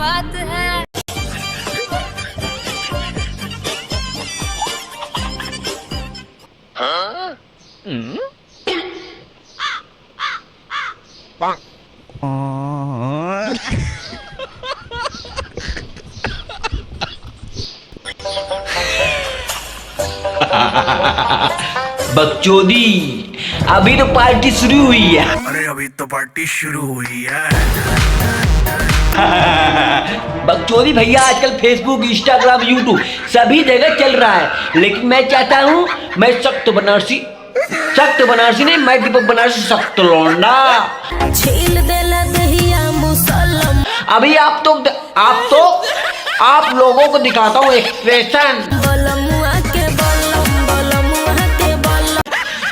बात है। बकचोदी, अभी तो पार्टी शुरू हुई है। अरे अभी तो पार्टी शुरू हुई है। बकचोदी भैया आजकल फेसबुक, इंस्टाग्राम, यूट्यूब सभी जगह चल रहा है, लेकिन मैं चाहता हूँ मैं सख्त बनारसी नहीं, मैं दीपक बनारसी सख्त लौंडा। छील देला दहिया मुसलम। अभी आप लोगों को दिखाता हूँ एक्सप्रेशन। बलमुआ के बलम।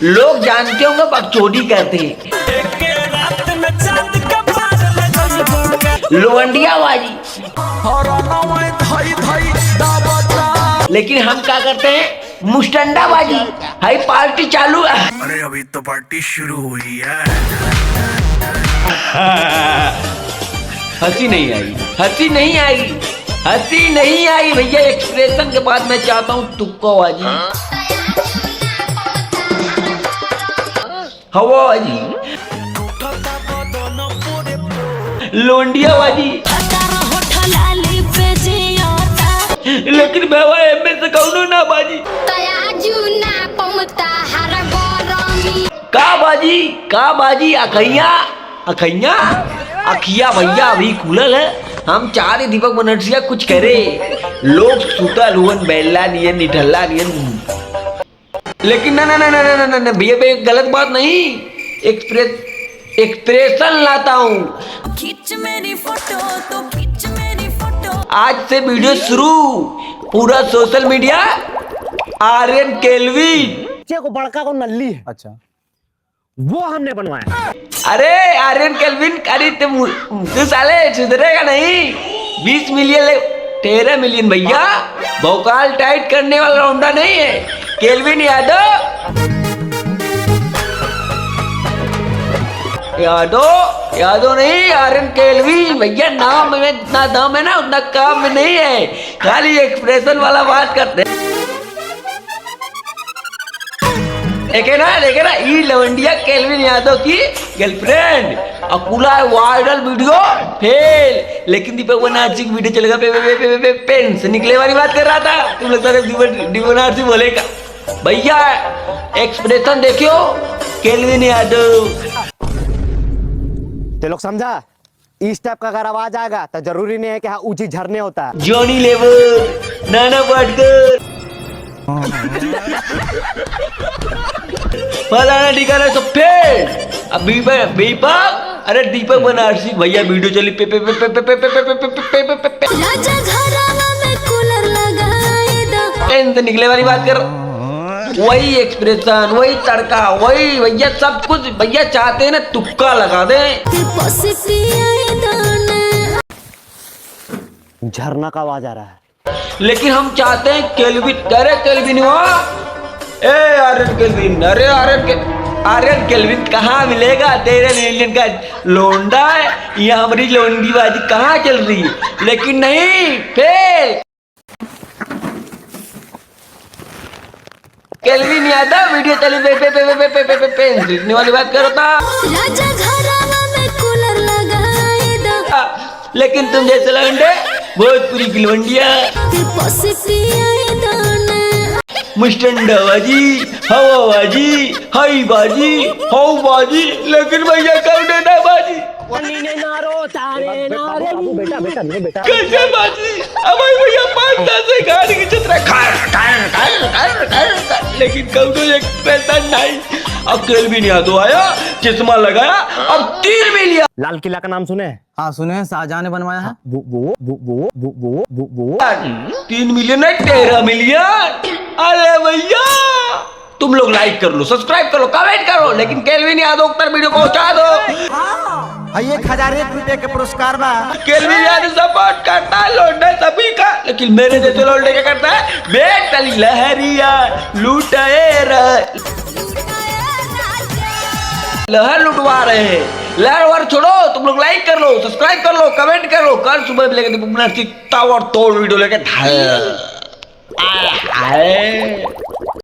लोग जानते होंगे बकचोदी करते हैं, लोंडियाबाजी। लेकिन हम क्या करते हैं, मुस्टंडाबाजी। हाई पार्टी चालू है। अरे अभी तो पार्टी शुरू हुई है। हंसी नहीं आई भैया। एक्सप्रेशन के बाद मैं चाहता हूँ तुक्काबाजी, हवाबाजी, लोंडियाबाजी। लेकिन बाबा एमे से कौनो ना बाजी। का बाजी अखिया भैया अभी खुलल है। हम चाह रहे दीपक बनर्जिया कुछ करे, लोग सुतल हुवन बेला नियन निठल्ला नियन। लेकिन ना भैया भैया गलत बात नहीं, एक्सप्रेशन लाता हूँ। खींच मेरी फोटो। आज से वीडियो शुरू, पूरा सोशल मीडिया आर्यन केल्विन। बच्चे को बड़का को नल्ली है। अच्छा, वो हमने बनवाया। अरे आर्यन केल्विन, अरे तू साले सुधरेगा नहीं। 20 मिलियन 13 मिलियन भैया, भौकाल टाइट करने वाला लौंडा नहीं है केल्विन यादव नहीं, आर्यन केल्विन भैया। नाम में इतना दम है ना, उतना काम में नहीं है, खाली एक्सप्रेशन वाला बात करते हैं। देखे ना ये लवंडिया केल्विन यादव की girlfriend. Akula viral video fail, लेकिन दीपक बनारसी की वीडियो चलेगा पेन से निकले वाली बात कर रहा था। तुम लोग सारे दीपक बनारसी बोलेगा भैया। एक्सप्रेशन देखियो केल्विन यादव। ते लोग समझा, इस टाइप का अगर आवाज आएगा तो जरूरी नहीं है कि हाँ ऊंची झरने होता है। जॉनी लेवर, नाना पाटकर, फलाना ठिकाना सब फेल। अब दीपक, अरे दीपक बनारसी भैया वीडियो चली पे निकले वाली बात कर। वही एक्सप्रेशन, वही तड़का, वही भैया सब कुछ भैया चाहते हैं ना तुक्का लगा दे। झरना का आवाज आ रहा है, लेकिन हम चाहते हैं केल्विन। अरे केल्विन आर्यन केल्विन कहाँ मिलेगा? 13 मिलियन का लोंडा है, यहाँ हमारी लोंडीबाजी कहाँ चल रही है? लेकिन नहीं, फेल। केल्विन यादव वीडियो चली पे वाली बात करता। लेकिन तुम जैसे लौंडे भोजपुरी की लौंडिया, मुस्टंडाबाजी, हवाबाजी, हाई बाजी, हाउ बाजी, लेकिन भैया कौन ना बाजी। बेटा कैसे बाजी? अब भैया 5-10 से गाड़ी की चित्र लेकिन कौनो एक्सप्रेशन नहीं। अब केल्विन यादव आया, चश्मा लगाया, अब 3 मिलियन। लाल किला का नाम सुने? हाँ सुने, शाहजहां ने बनवाया है। वो 3 मिलियन है, 13 मिलियन। अरे भैया तुम लोग लाइक कर लो, सब्सक्राइब कर लो, कमेंट करो, लेकिन केल्विन यादव तक वीडियो पहुंचा दो। 1001 रुपए के पुरस्कार बा। केल्विन यादव सपोर्ट करता है लौंडे सभी का, लेकिन मेरे जैसे लौंडे क्या करता है? बेटली लहरिया लूटे लहर लुटवा रहे हैं। लहर वार छोड़ो, तुम लोग लाइक कर लो, सब्सक्राइब कर लो, कमेंट कर लो, कल सुबह लेकर ताबड़तोड़ वीडियो लेके